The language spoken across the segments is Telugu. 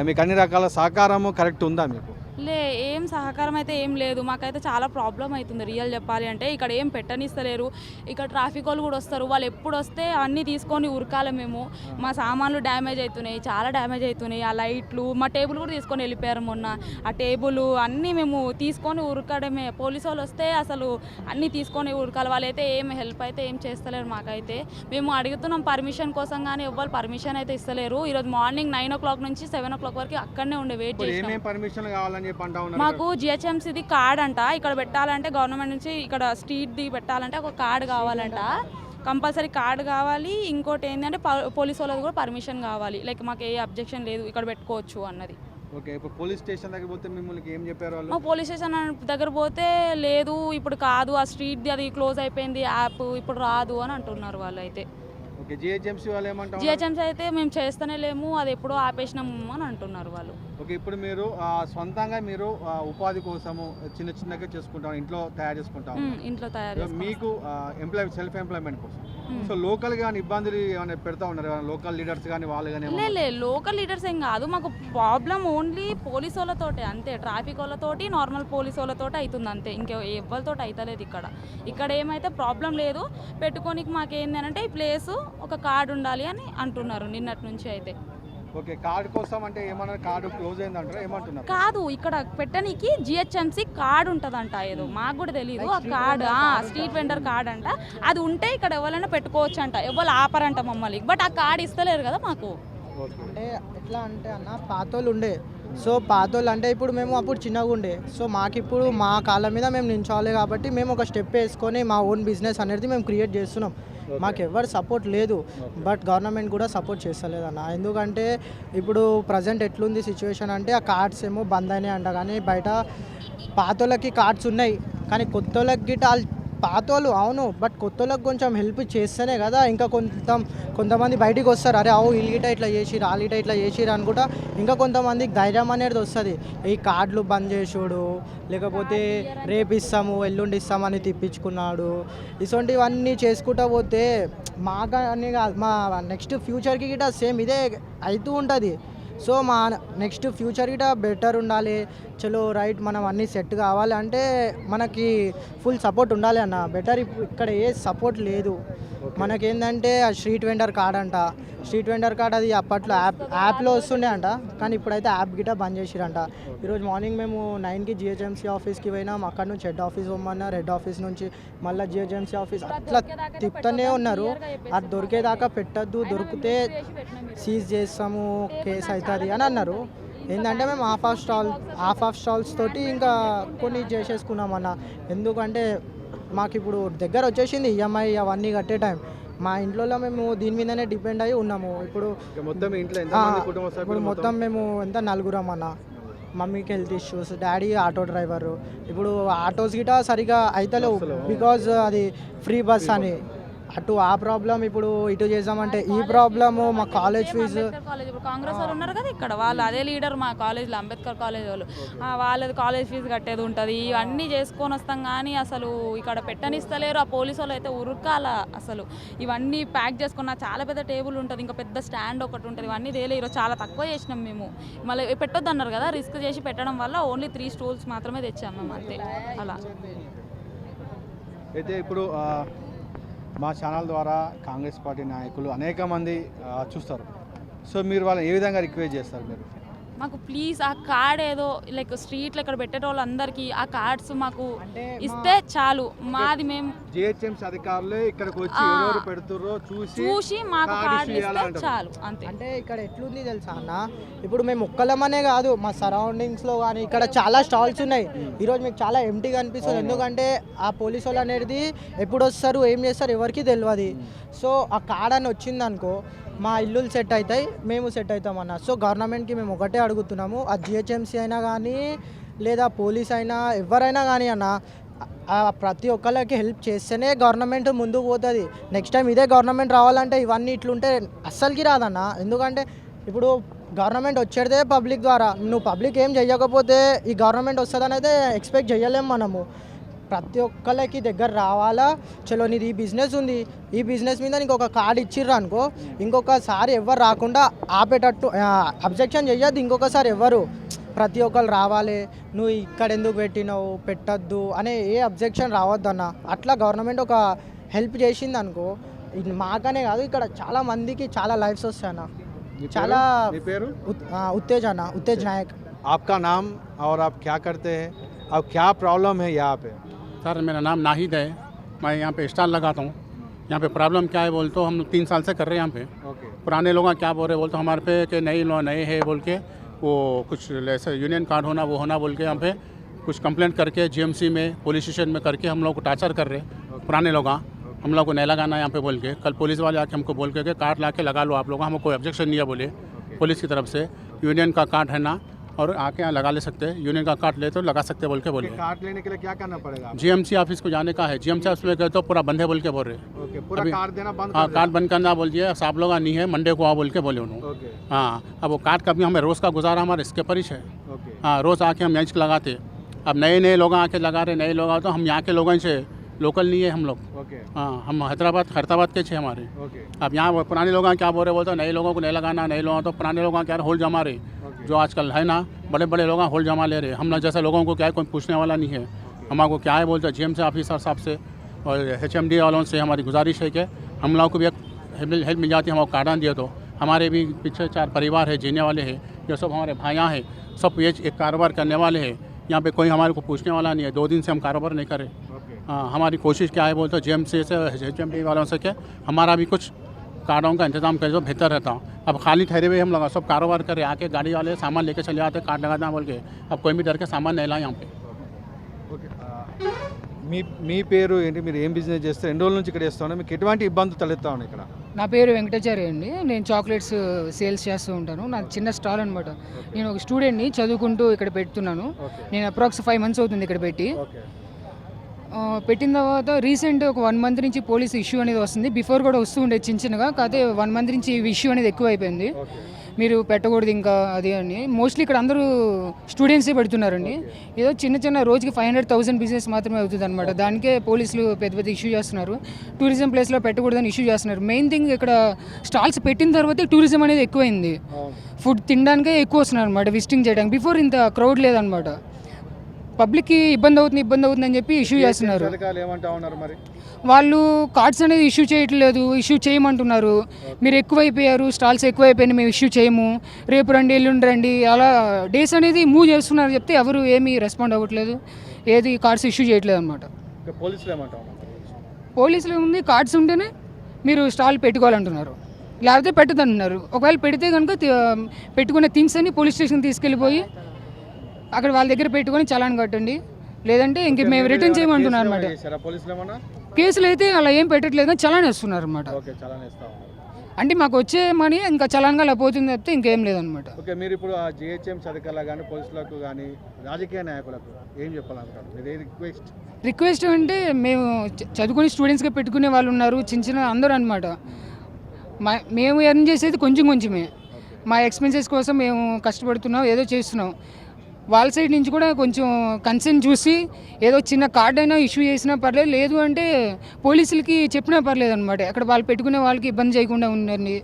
మీకు అన్ని రకాల సహకారము కరెక్ట్ ఉందా మీకు? ఏం సహకారం అయితే ఏం లేదు. మాకైతే చాలా ప్రాబ్లం అవుతుంది రియల్ చెప్పాలి అంటే. ఇక్కడ ఏం పెట్టనిస్తలేరు. ఇక్కడ ట్రాఫిక్ వాళ్ళు కూడా వస్తారు. వాళ్ళు ఎప్పుడు వస్తే అన్నీ తీసుకొని ఉరకాలి మేము. మా సామాన్లు డ్యామేజ్ అవుతున్నాయి, చాలా డ్యామేజ్ అవుతున్నాయి. ఆ లైట్లు, మా టేబుల్ కూడా తీసుకొని వెళ్ళిపోయారు మొన్న. ఆ టేబుల్ అన్నీ మేము తీసుకొని ఉరకడమే. పోలీసు వాళ్ళు వస్తే అసలు అన్నీ తీసుకొని ఉరకాలి. వాళ్ళైతే ఏం హెల్ప్ అయితే ఏం చేస్తలేరు మాకైతే. మేము అడుగుతున్నాం పర్మిషన్ కోసం, కానీ ఎవ్వరు పర్మిషన్ అయితే ఇస్తలేరు. ఈరోజు మార్నింగ్ 9 o'clock నుంచి 7 o'clock వరకు అక్కడనే ఉండే వెయిట్ చేసి. పర్మిషన్ కావాలని చెప్పి అంటా ఉన్నారు. మాకు జిహెచ్ఎంసీది కార్డ్ అంట. ఇక్కడ పెట్టాలంటే గవర్నమెంట్ నుంచి ఇక్కడ స్ట్రీట్ది పెట్టాలంటే ఒక కార్డు కావాలంట. కంపల్సరీ కార్డు కావాలి. ఇంకోటి ఏంటంటే పోలీసు వాళ్ళది కూడా పర్మిషన్ కావాలి. లైక్ మాకు ఏ అబ్జెక్షన్ లేదు, ఇక్కడ పెట్టుకోవచ్చు అన్నది. ఓకే, ఇప్పుడు పోలీస్ స్టేషన్ దగ్గర పోతే మిమ్మల్ని ఏం చెప్పారు వాళ్ళు? మా పోలీస్ స్టేషన్ దగ్గర పోతే లేదు ఇప్పుడు కాదు, ఆ స్ట్రీట్ది అది క్లోజ్ అయిపోయింది, యాప్ ఇప్పుడు రాదు అని అంటున్నారు వాళ్ళు అయితే. ఓకే, జిహెచ్ఎంసీ వాళ్ళు ఏమంటారు? జిహెచ్ఎంసీ అయితే మేము చేస్తూనే లేము, అది ఎప్పుడో ఆపేసినాము అని అంటున్నారు వాళ్ళు. ఓకే, ఇప్పుడు మీరు సొంతంగా మీరు ఉపాధి కోసము చిన్నగా చేసుకుంటాం, ఇంట్లో తయారు చేసుకుంటాం, ఇంట్లో తయారు మీకు సెల్ఫ్ ఎంప్లాయ్మెంట్ కోసం. సో లోకల్ గా ఇబ్బందులు ఏమైనా పెడతా ఉన్నారు లోకల్ లీడర్స్ కానీ వాళ్ళు కానీ? లోకల్ లీడర్స్ ఏం కాదు, మాకు ప్రాబ్లం ఓన్లీ పోలీసు వాళ్ళతోటే అంతే. ట్రాఫిక్ వాళ్ళతోటి, నార్మల్ పోలీసు వాళ్ళతోటి అవుతుంది అంతే. ఇంకా ఎవరితో అవుతలేదు ఇక్కడ. ఇక్కడ ఏమైతే ప్రాబ్లం లేదు. పెట్టుకోనికి మాకేంటంటే ఈ ప్లేసు ఒక కార్డు ఉండాలి అని అంటున్నారు నిన్నటి నుంచి అయితే. ఓకే, కార్డు కోసం అంటే ఏమన్నా కార్డు క్లోజ్ అయిందంటారా ఏమంటున్నారు? కాదు, ఇక్కడ పెట్టడానికి జిహెచ్ఎంసీ కార్డు ఉంటుందంట. ఏదో మాకు కూడా తెలియదు. ఆ కార్డు స్ట్రీట్ వెండర్ కార్డు అంట. అది ఉంటే ఇక్కడ ఎవరైనా పెట్టుకోవచ్చు అంట. ఎవరు ఆపరంట మమ్మల్ని. బట్ ఆ కార్డు ఇస్తలేరు కదా మాకు. అంటే ఎట్లా అంటే అన్న, పాతోళ్ళు ఉండే. సో పాతోళ్ళు అంటే ఇప్పుడు మేము అప్పుడు చిన్నగా ఉండే. సో మాకు ఇప్పుడు మా కాళ్ళ మీద మేము నించోవాలి కాబట్టి మేము ఒక స్టెప్ వేసుకొని మా ఓన్ బిజినెస్ అనేది మేము క్రియేట్ చేస్తున్నాం. మాకు ఎవరు సపోర్ట్ లేదు, బట్ గవర్నమెంట్ కూడా సపోర్ట్ చేస్తలేదన్న. ఎందుకంటే ఇప్పుడు ప్రజెంట్ ఎట్లుంది సిచ్యువేషన్ అంటే ఆ కార్డ్స్ ఏమో బంద్ అయినాయి అంట. కానీ బయట పాతోళ్ళకి కార్డ్స్ ఉన్నాయి, కానీ కొత్తోళ్ళకి గిట్ట పాతోళ్ళు అవును, బట్ కొత్తోళ్ళకి కొంచెం హెల్ప్ చేస్తేనే కదా ఇంకా కొంతమంది బయటికి వస్తారు. అరే వీళ్ళు గిట్ట ఇట్లా చేసిరు, వాళ్ళు గిట్ట ఇట్లా చేసిరు అనుకుంటా ఇంకా కొంతమందికి ధైర్యం అనేది వస్తుంది. ఈ కార్డులు బంద్ చేసుడు, లేకపోతే రేపు ఇస్తాము ఎల్లుండి ఇస్తామని తిప్పించుకున్నాడు, ఇటువంటివన్నీ చేసుకుంటా పోతే మాకని కాదు, మా నెక్స్ట్ ఫ్యూచర్కి గిట్ట సేమ్ ఇదే అవుతూ ఉంటుంది. సో మా నెక్స్ట్ ఫ్యూచర్ గిట్ట బెటర్ ఉండాలి. చలో రైట్, మనం అన్నీ సెట్ కావాలి అంటే మనకి ఫుల్ సపోర్ట్ ఉండాలి అన్న. బెటర్ ఇక్కడ ఏ సపోర్ట్ లేదు మనకేంటంటే. ఆ స్ట్రీట్ వెండర్ కార్డ్ అంట. స్ట్రీట్ వెండర్ కార్డ్ అది అప్పట్లో యాప్లో వస్తుండే అంట, కానీ ఇప్పుడైతే యాప్ గిట్ట బంద్ చేసిరంట. ఈరోజు మార్నింగ్ మేము 9కి జిహెచ్ఎంసీ ఆఫీస్కి పోయినాం. అక్కడ నుంచి హెడ్ ఆఫీస్ పోమన్నారు. హెడ్ ఆఫీస్ నుంచి మళ్ళీ జిహెచ్ఎంసీ ఆఫీస్ అట్లా తిప్పుతూనే ఉన్నారు. అది దొరికేదాకా పెట్టద్దు, దొరికితే సీజ్ చేస్తాము, కేసు అవుతుంది అని అన్నారు. ఏంటంటే మేము హాఫ్ ఆఫ్ స్టాల్స్ తోటి ఇంకా కొన్ని చేసేసుకున్నాం అన్న. ఎందుకంటే మాకు ఇప్పుడు దగ్గర వచ్చేసింది ఈఎంఐ అవన్నీ కట్టే టైం. మా ఇంట్లో మేము దీని మీదనే డిపెండ్ అయ్యి ఉన్నాము. ఇప్పుడు మొత్తం మేము ఎంత నలుగురం అన్న. మమ్మీకి health issues, daddy auto driver. ఇప్పుడు ఆటోస్ గిట సరిగా అవుతలేవు బికాజ్ అది ఫ్రీ బస్ అని. అటు ఆ ప్రాబ్లం, ఇప్పుడు ఇటు చేద్దామంటే ఈ ప్రాబ్లము. మా కాలేజ్ ఫీజు, కాంగ్రెస్ వాళ్ళు ఉన్నారు కదా ఇక్కడ, వాళ్ళు అదే లీడర్ మా కాలేజ్లో, అంబేద్కర్ కాలేజ్ వాళ్ళు. వాళ్ళది కాలేజ్ ఫీజు కట్టేది ఉంటుంది. ఇవన్నీ చేసుకొని వస్తాం కానీ అసలు ఇక్కడ పెట్టనిస్తలేరు. ఆ పోలీసు వాళ్ళు అయితే ఉరకాల అసలు. ఇవన్నీ ప్యాక్ చేసుకున్న చాలా పెద్ద టేబుల్ ఉంటుంది, ఇంకా పెద్ద స్టాండ్ ఒకటి ఉంటుంది. ఇవన్నీ తేలే. ఈరోజు చాలా తక్కువ చేసినాం మేము. మళ్ళీ పెట్టొద్దు అన్నారు కదా, రిస్క్ చేసి పెట్టడం వల్ల ఓన్లీ 3 stools మాత్రమే తెచ్చాం మేము అంతే. అలా అయితే ఇప్పుడు మా ఛానల్ ద్వారా కాంగ్రెస్ పార్టీ నాయకులు అనేక మంది చూస్తారు. సో మీరు వాళ్ళని ఏ విధంగా రిక్వెస్ట్ చేస్తారు? మీరు మాకు ప్లీజ్ ఆ కార్డ్ ఏదో లైక్ స్ట్రీట్లో ఇక్కడ పెట్టే వాళ్ళందరికీ ఆ కార్డ్స్ మాకు ఇస్తే చాలు. మాది మేము జిహెచ్ఎంసీ అధికారులే ఇక్కడికి వచ్చి ఎవరు పెడుతుర్రో చూసి మాకు కార్డు ఇస్తే చాలు అంతే. అంటే ఇక్కడ ఎట్లుంది తెలుసా అన్న, ఇప్పుడు మేము ఒక్కలమనే కాదు, మా సరౌండింగ్స్లో కానీ ఇక్కడ చాలా స్టాల్స్ ఉన్నాయి. ఈరోజు మీకు చాలా ఎంటీగా అనిపిస్తుంది. ఎందుకంటే ఆ పోలీసు వాళ్ళు అనేది ఎప్పుడు వస్తారు, ఏం చేస్తారు ఎవరికి తెలియదు. సో ఆ కార్డ్ అని వచ్చింది అనుకో, మా ఇల్లులు సెట్ అవుతాయి, మేము సెట్ అవుతామన్న. సో గవర్నమెంట్కి మేము ఒకటే అడుగుతున్నాము, ఆ జిహెచ్ఎంసీ అయినా కానీ లేదా పోలీస్ అయినా ఎవరైనా కానీ అన్న, ప్రతి ఒక్కళ్ళకి హెల్ప్ చేస్తేనే గవర్నమెంట్ ముందుకు పోతుంది. నెక్స్ట్ టైం ఇదే గవర్నమెంట్ రావాలంటే ఇవన్నీ ఇట్లుంటే అస్సలకి రాదన్న. ఎందుకంటే ఇప్పుడు గవర్నమెంట్ వచ్చేదే పబ్లిక్ ద్వారా. నువ్వు పబ్లిక్ ఏం చేయకపోతే ఈ గవర్నమెంట్ వస్తుందని అయితే ఎక్స్పెక్ట్ చేయలేము మనము. ప్రతి ఒక్కరికి దగ్గర రావాలా. చలో నీది ఈ బిజినెస్ ఉంది, ఈ బిజినెస్ మీద నీకు ఒక కార్డు ఇచ్చిర్రు అనుకో, ఇంకొకసారి ఎవరు రాకుండా ఆపేటట్టు అబ్జెక్షన్ చెయ్యొద్దు. ఇంకొకసారి ఎవరు ప్రతి ఒక్కరు రావాలి, నువ్వు ఇక్కడ ఎందుకు పెట్టినావు పెట్టద్దు అనే ఏ అబ్జెక్షన్ రావద్దన్న. అట్లా గవర్నమెంట్ ఒక హెల్ప్ చేసింది అనుకో, ఇది మాకనే కాదు ఇక్కడ చాలా మందికి చాలా లైఫ్స్ వస్తాయి అన్న. చాలా उत्तेज अना, उत्तेज नायक। आपका नाम और आप क्या करते हैं और क्या प्रॉब्लम है यहाँ पे? सर मेरा नाम नाहिद है, मैं यहाँ पे स्टॉल लगाता हूँ। यहाँ पे प्रॉब्लम क्या है बोल तो हम 3 साल से कर रहे हैं यहाँ पे। ओके। पुराने लोग क्या बोल रहे बोल तो हमारे पे कि नए है बोल के वो कुछ ऐसे यूनियन कार्ड होना वो होना बोल के यहाँ पे कुछ कंप्लेंट करके जीएमसी में पुलिस स्टेशन में करके हम लोग को टार्चर कर रहे पुराने लोग। हम लोग को नहीं लगाना यहाँ पे बोल के कल पुलिस वाले आके हमको बोल के कार्ड ला के लगा लो आप लोग, हमको कोई ऑब्जेक्शन नहीं है बोले पुलिस की तरफ से। यूनियन का कार्ड है ना और आके यहाँ लगा ले सकते हैं, यूनियन का कार्ड ले तो लगा सकते बोल के बोले। कार्ड लेने के लिए क्या करना पड़ेगा? जीएमसी ऑफिस को जाने का है, जीएमसी ऑफिस में गए तो पूरा बंद है बोल के बोल रहे। ओके, पूरा कार्ड देना बंद? हाँ कार्ड बंद करना बोल दिए, आप लोग नहीं है मंडे को आओ बोल के बोले उन्होंने। ओके। हाँ अब वो कार्ड का भी हमें रोज़ का गुजारा हमारे इसके पर ही है। ओके। हाँ रोज़ आके हम यहीं लगाते, अब नए लोग आके लगा रहे, नए लोग आते तो हम यहाँ के लोगों से लोकल नहीं है हम लोग। ओके। हाँ हम हैदराबाद के छे हमारे। ओके। अब यहाँ पुराने लोग क्या बोल रहे बोलते नए लोगों को नहीं लगाना, नए लोगों तो पुराने लोग क्या होल जमा रहे जो आजकल है ना, बड़े बड़े लोग होल जमा ले रहे। हम ना जैसे लोगों को क्या है कोई पूछने वाला नहीं है। हमारे क्या है बोलते जीएमसी ऑफिसर साहब से और HMD वालों से हमारी गुजारिश है कि हम लोगों को भी हेल्प मिल जाती है। हमारे कार्डन दिए तो हमारे भी पीछे 4 परिवार है जीने वाले हैं, ये सब हमारे भाइयाँ हैं, सब ये एक कारोबार करने वाले हैं। यहाँ पे कोई हमारे को पूछने वाला नहीं है, 2 दिन से हम कारोबार नहीं करें। हाँ हमारी कोशिश क्या है बोलते जीएमसी से HMD वालों से कि हमारा भी कुछ कार्डों का इंतजाम करे तो बेहतर रहता। अब खाली ठहरे हुए हम लोग सब कारोबार करें, आके गाड़ी वाले सामान लेके चले आते कार्ड लगाना बोल के, अब कोई भी डर के सामान नहीं लाए यहाँ पे। ఓకే, మీ పేరు ఏంటి, మీరు ఏం బిజినెస్ చేస్తారు, ఎన్ని రోజుల నుంచి ఇక్కడ చేస్తున్నారు, మీకు ఎటువంటి ఇబ్బందులు తలెత్తా ఉన్నాయి ఇక్కడ? నా పేరు వెంకటాచారి అండి, నేను చాక్లెట్స్ సేల్స్ చేస్తూ ఉంటాను. నా చిన్న స్టాల్ అనమాట. నేను ఒక స్టూడెంట్ని చదువుకుంటూ ఇక్కడ పెడుతున్నాను. నేను అప్రాక్స్ 5 months అవుతుంది ఇక్కడ పెట్టి. పెట్టిన తర్వాత రీసెంట్ ఒక 1 month నుంచి పోలీస్ ఇష్యూ అనేది వస్తుంది. బిఫోర్ కూడా వస్తూ ఉండేది చిన్నగా, కాకపోతే 1 month నుంచి ఇష్యూ అనేది ఎక్కువ అయిపోయింది. మీరు పెట్టకూడదు ఇంకా అది అని. మోస్ట్లీ ఇక్కడ అందరూ స్టూడెంట్సే పెడుతున్నారండి. ఏదో చిన్న రోజుకి 500,000 బిజినెస్ మాత్రమే అవుతుంది అనమాట. దానికే పోలీసులు పెద్ద ఇష్యూ చేస్తున్నారు. టూరిజం ప్లేస్లో పెట్టకూడదని ఇష్యూ చేస్తున్నారు. మెయిన్ థింగ్ ఇక్కడ స్టాల్స్ పెట్టిన తర్వాతే టూరిజం అనేది ఎక్కువైంది. ఫుడ్ తినడానికే ఎక్కువ వస్తున్నారు అనమాట, విజిటింగ్ చేయడానికి. బిఫోర్ ఇంత క్రౌడ్ లేదనమాట. పబ్లిక్కి ఇబ్బంది అవుతుంది అని చెప్పి ఇష్యూ చేస్తున్నారు. వాళ్ళు కార్డ్స్ అనేది ఇష్యూ చేయట్లేదు, ఇష్యూ చేయమంటున్నారు. మీరు ఎక్కువైపోయారు, స్టాల్స్ ఎక్కువైపోయినాయి, మేము ఇష్యూ చేయము, రేపు రండి ఎల్లుండి రండి, అలా డేస్ అనేది మూవ్ చేస్తున్నారు. చెప్తే ఎవరు ఏమీ రెస్పాండ్ అవ్వట్లేదు, ఏది కార్డ్స్ ఇష్యూ చేయట్లేదు అనమాట. పోలీసులు ఉంది, కార్డ్స్ ఉంటేనే మీరు స్టాల్ పెట్టుకోవాలంటున్నారు, లేకపోతే పెట్టదంటున్నారు. ఒకవేళ పెడితే కనుక పెట్టుకునే థింగ్స్ అన్ని పోలీస్ స్టేషన్ తీసుకెళ్ళిపోయి అక్కడ వాళ్ళ దగ్గర పెట్టుకొని చలాన్ కట్టండి, లేదంటే ఇంక మేము రిటర్న్ చేయమంటున్నారు అనమాట. కేసులు అయితే అలా ఏం పెట్టట్లేదు కానీ చలాన్ వేస్తున్నారు అనమాట. అంటే మాకు వచ్చే మనీ ఇంకా చలాన్గా అలా పోతుంది తప్పితే ఇంకేం లేదనమాట. ఓకే, మీరు ఇప్పుడు ఆ జిహెచ్ఎంసీ అధికారులకు కానీ పోలీసులకు కానీ రాజకీయ నాయకులకు ఏం చెప్పాలనుకుంటారు? రిక్వెస్ట్ అంటే మేము చదువుకుని స్టూడెంట్స్గా పెట్టుకునే వాళ్ళు ఉన్నారు, చిన్న అందరూ అనమాట. మేము ఎర్న్ చేసేది కొంచెమే. మా ఎక్స్పెన్సెస్ కోసం మేము కష్టపడుతున్నాం, ఏదో చేస్తున్నాం. వాళ్ళ సైడ్ నుంచి కూడా కొంచెం కన్సర్న్ చూసి ఏదో చిన్న కార్డ్ అయినా ఇష్యూ చేసినా పర్లేదు, లేదు అంటే పోలీసులకి చెప్పినా పర్లేదు అనమాట. అక్కడ వాళ్ళు పెట్టుకునే వాళ్ళకి ఇబ్బంది చేయకుండా ఉండండి.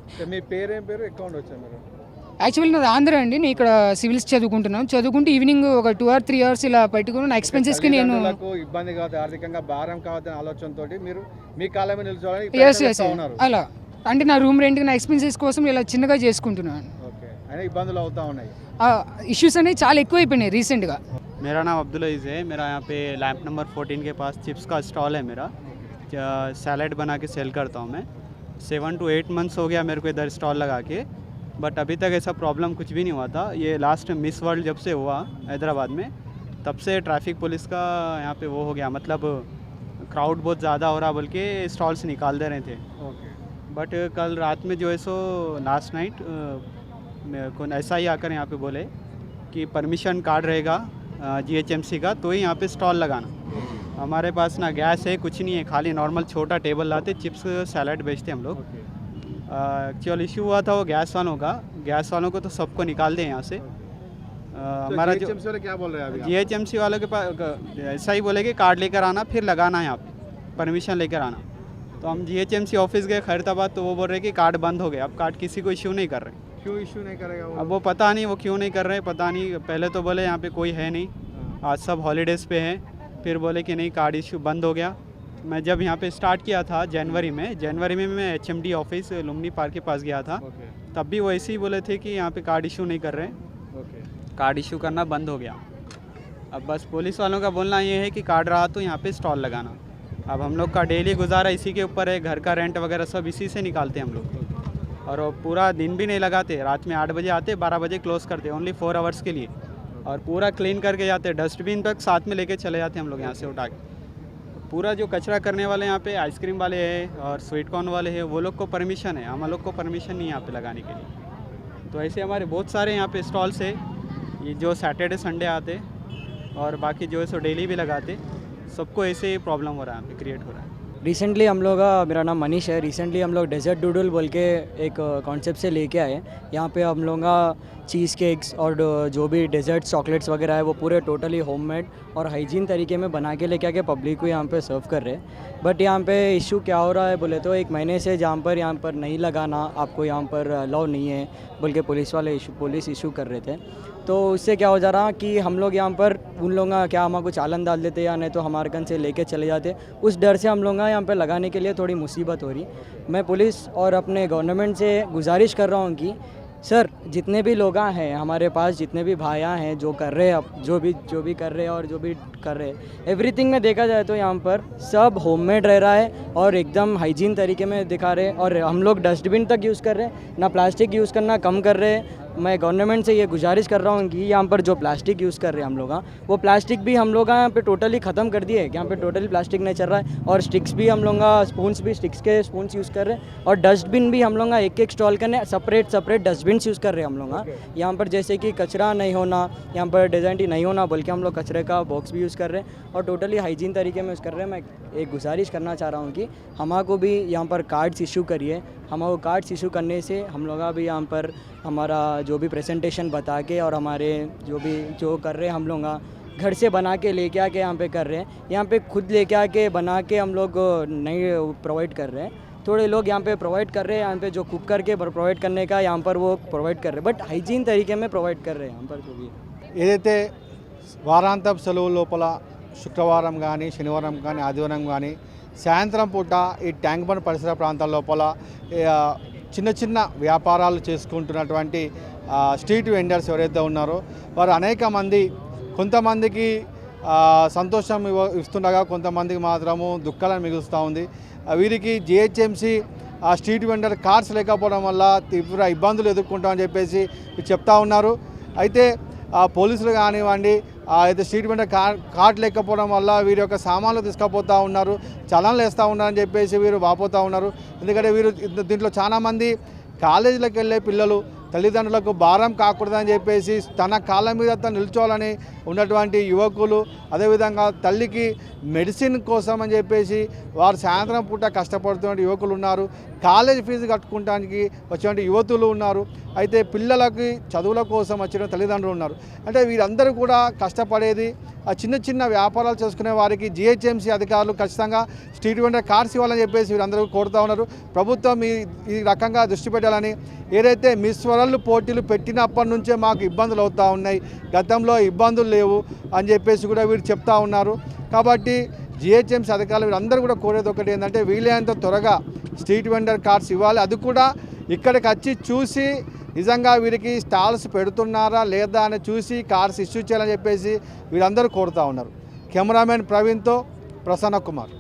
యాక్చువల్లీ నాది ఆంధ్ర అండి, నేను ఇక్కడ సివిల్స్ చదువుకుంటూ ఈవినింగ్ ఒక 2 or 3 hours ఇలా పెట్టుకుని నా ఎక్స్పెన్సెస్కి నేను ఇబ్బంది కాదు, ఆర్థికంగా భారం కావద్దని ఆలోచనతో మీరు మీ కాలం మీద నిల్చోవాలని అలా అంటే నా రూమ్ రెంట్కి నా ఎక్స్పెన్సెస్ కోసం ఇలా చిన్నగా చేసుకుంటున్నాను. ఇబ్బందులు అవుతా ఉన్నాయి, इश्यूज अने चाल ఎక్కువ అయిపోయినాయి రీసెంట్ గా. मेरा नाम अब्दुल अजीज़ है, मेरा यहाँ पे लैंप नंबर 14 के पास चिप्स का स्टॉल है मेरा. सैलड बना के सेल करता हूँ मैं. 7 to 8 months हो गया मेरे को इधर स्टॉल लगा के, बट अभी तक ऐसा प्रॉब्लम कुछ भी नहीं हुआ था. ये लास्ट मिस वर्ल्ड जब से हुआ हैदराबाद में, तब से ट्रैफिक पुलिस का यहाँ पे वो हो गया, मतलब क्राउड बहुत ज़्यादा हो रहा बोल के स्टॉल्स निकाल दे रहे थे. बट कल रात में जो है सो लास्ट नाइट कौन ऐसा ही आकर यहाँ पे बोले कि परमिशन कार्ड रहेगा जीएचएमसी का तो ही यहाँ पे स्टॉल लगाना. हमारे पास ना गैस है, कुछ नहीं है, खाली नॉर्मल छोटा टेबल लाते, चिप्स सैलड बेचते हम लोग. एक्चुअल इशू हुआ था वो गैस वालों का. गैस वालों को तो सबको निकाल दें यहाँ से. हमारा जो GHMC वाले क्या बोल रहे हैं अभी? GHMC वालों के पास ऐसा ही बोले कि कार्ड लेकर आना फिर लगाना है यहाँ पे, परमिशन लेकर आना। तो हम GHMC ऑफिस गए खैरताबाद, तो वो बोल रहे कि कार्ड बंद हो गया, अब कार्ड किसी को इश्यू नहीं कर रहे। क्यों इश्यू नहीं करेगा वो? अब वो पता नहीं वो क्यों नहीं कर रहे, पता नहीं। पहले तो बोले यहाँ पे कोई है नहीं, आज सब हॉलीडेज़ पे हैं, फिर बोले कि नहीं कार्ड इशू बंद हो गया। मैं जब यहाँ पे स्टार्ट किया था जनवरी में मैं HMD ऑफिस लुम्बिनी पार्क के पास गया था, ओके तब भी वो ऐसे ही बोले थे कि यहाँ पे कार्ड इशू नहीं कर रहे हैं, ओके कार्ड इशू करना बंद हो गया। अब बस पुलिस वालों का बोलना ये है कि कार्ड रहा तो यहाँ पे स्टॉल लगाना। अब हम लोग का डेली गुजारा इसी के ऊपर है, घर का रेंट वगैरह सब इसी से निकालते हैं हम लोग। और वो पूरा दिन भी नहीं लगाते, रात में 8 बजे आते, 12 बजे क्लोज़ करते, ओनली 4 आवर्स के लिए। और पूरा क्लीन करके जाते, डस्टबिन तक साथ में लेके चले जाते हम लोग यहाँ से उठा के। पूरा जो कचरा करने वाले यहाँ पे आइसक्रीम वाले हैं और स्वीट कॉर्न वाले हैं, वो लोग को परमिशन है, हम लोग को परमिशन नहीं है यहाँ पे लगाने के लिए। तो ऐसे हमारे बहुत सारे यहाँ पे स्टॉल्स है, ये जो सैटरडे संडे आते और बाकी जो है सो डेली भी लगाते, सबको ऐसे ही प्रॉब्लम हो रहा है, यहाँ पे क्रिएट हो रहा है। रिसेंटली हम लोग मेरा नाम मनीष है। रिसेंटली हम लोग डेजर्ट डूडल बोल के एक कॉन्सेप्ट से लेके आए। यहाँ पे हम लोग चीज़ केक्स और जो भी डेजर्ट चॉकलेट्स वगैरह है वो पूरे टोटली होममेड और हाइजीन तरीके में बना के लेके आके पब्लिक को यहाँ पे सर्व कर रहे हैं। बट यहाँ पे इशू क्या हो रहा है बोले तो 1 महीने से जहाँ पर नहीं लगाना, आपको यहाँ पर अलाउ नहीं है बोल के पुलिस इशू कर रहे थे। तो उससे क्या हो जा रहा कि हम लोग यहाँ पर उन लोग क्या हमको चालान डाल देते या नहीं तो हमारे कन से लेके चले जाते, उस डर से हम लोग यहाँ पे लगाने के लिए थोड़ी मुसीबत हो रही। मैं पुलिस और अपने गवर्नमेंट से गुजारिश कर रहा हूँ कि सर जितने भी लोग हैं हमारे पास, जितने भी भाइयाँ हैं जो कर रहे हैं, अब जो भी कर रहे हैं और जो भी कर रहे हैं, एवरीथिंग में देखा जाए तो यहाँ पर सब होममेड रह रहा है और एकदम हाइजीन तरीके में दिखा रहे हैं। और हम लोग डस्टबिन तक यूज़ कर रहे हैं, ना प्लास्टिक यूज़ करना कम कर रहे हैं। मैं गवर्नमेंट से ये गुजारिश कर रहा हूँ कि यहाँ पर जो प्लास्टिक यूज़ कर रहे हैं हम लोग, वो प्लास्टिक भी हम लोग यहाँ पे टोटली ख़त्म कर दिए। यहाँ पे टोटली प्लास्टिक नहीं चल रहा है। और स्टिक्स भी हम लोग स्पून्स भी स्टिक्स के स्पून्स यूज़ कर रहे हैं। और डस्टबिन भी हम लोग एक स्टॉल करने सेपरेट डस्टबिन यूज़ कर रहे हैं हम लोग। यहाँ पर जैसे कि कचरा नहीं होना, यहाँ पर डेजर्टी नहीं होना, बल्कि हम लोग कचरे का बॉक्स भी यूज़ कर रहे हैं और टोटली हाइजीन तरीके में यूज़ कर रहे हैं। मैं एक गुजारिश करना चाह रहा हूँ कि हमारे भी यहाँ पर कार्ड्स इशू करिए। हमारे कार्ड्स इशू करने से हम लोग भी यहाँ पर हमारा जो भी प्रेजेंटेशन बता के और हमारे जो कर रहे हैं हम लोग घर से बना के लेके आके यहाँ पे कर रहे हैं। यहाँ पे खुद लेके आके बना के हम लोग नहीं प्रोवाइड कर रहे हैं, थोड़े लोग यहाँ पे प्रोवाइड कर रहे हैं। यहाँ पे जो कुक करके प्रोवाइड करने का यहाँ पर वो प्रोवाइड कर रहे हैं, बट हाइजीन तरीके में प्रोवाइड कर रहे हैं यहाँ पर जो भी। ఏదైతే వారాంతపు సెలవు లోపల శుక్రవారం కానీ శనివారం కానీ ఆదివారం కానీ సాయంత్రం పూట ఈ ట్యాంక్ బండ్ పరిసర ప్రాంతాల లోపల చిన్న చిన్న వ్యాపారాలు చేసుకుంటున్నటువంటి స్ట్రీట్ వెండర్స్ ఎవరైతే ఉన్నారో వారు అనేక మంది, కొంతమందికి సంతోషం ఇస్తుండగా కొంతమందికి మాత్రము దుఃఖాలను మిగులుస్తూ ఉంది. వీరికి GHMC స్ట్రీట్ వెండర్ కార్డ్స్ లేకపోవడం వల్ల తీవ్ర ఇబ్బందులు ఎదుర్కొంటామని చెప్పేసి చెప్తా ఉన్నారు. అయితే పోలీసులు కానివ్వండి, అయితే స్ట్రీట్ వెండర్ కార్డ్ లేకపోవడం వల్ల వీరి యొక్క సామాన్లు తీసుకుపోతూ ఉన్నారు, చలాన్లు వేస్తూ ఉన్నారని చెప్పేసి వీరు వాపోతూ ఉన్నారు. ఎందుకంటే వీరు దీంట్లో చాలామంది కాలేజీలకు వెళ్ళే పిల్లలు తల్లిదండ్రులకు భారం కాకూడదని చెప్పేసి తన కాళ్ళ మీద తను నిల్చోవాలని ఉన్నటువంటి యువకులు, అదేవిధంగా తల్లికి మెడిసిన్ కోసం అని చెప్పేసి వారు సాయంత్రం పూట కష్టపడుతున్న యువకులు ఉన్నారు. కాలేజ్ ఫీజు కట్టుకోవడానికి వచ్చినటువంటి యువతులు ఉన్నారు. అయితే పిల్లలకి చదువుల కోసం వచ్చిన తల్లిదండ్రులు ఉన్నారు. అంటే వీరందరూ కూడా కష్టపడేది చిన్న చిన్న వ్యాపారాలు చేసుకునే వారికి GHMC అధికారులు ఖచ్చితంగా స్ట్రీట్ వెండర్ కార్డ్స్ ఇవ్వాలని చెప్పేసి వీరందరూ కోరుతూ ఉన్నారు. ప్రభుత్వం ఈ రకంగా దృష్టి పెట్టాలని. ఏదైతే మిస్ వరల్డ్ పోటీలు పెట్టినప్పటి నుంచే మాకు ఇబ్బందులు అవుతూ ఉన్నాయి, గతంలో ఇబ్బందులు లేవు అని చెప్పేసి కూడా వీరు చెప్తా ఉన్నారు. కాబట్టి GHMC అధికారులు వీరందరూ కూడా కోరేది ఒకటి ఏంటంటే వీలైనంత త్వరగా స్ట్రీట్ వెండర్ కార్డ్స్ ఇవ్వాలి. అది కూడా ఇక్కడికి వచ్చి చూసి నిజంగా వీరికి స్టాల్స్ పెడుతున్నారా లేదా అని చూసి కార్డ్స్ ఇష్యూ చేయాలని చెప్పేసి వీరందరూ కోరుతూ ఉన్నారు. కెమెరామెన్ ప్రవీణ్తో ప్రసన్న కుమార్.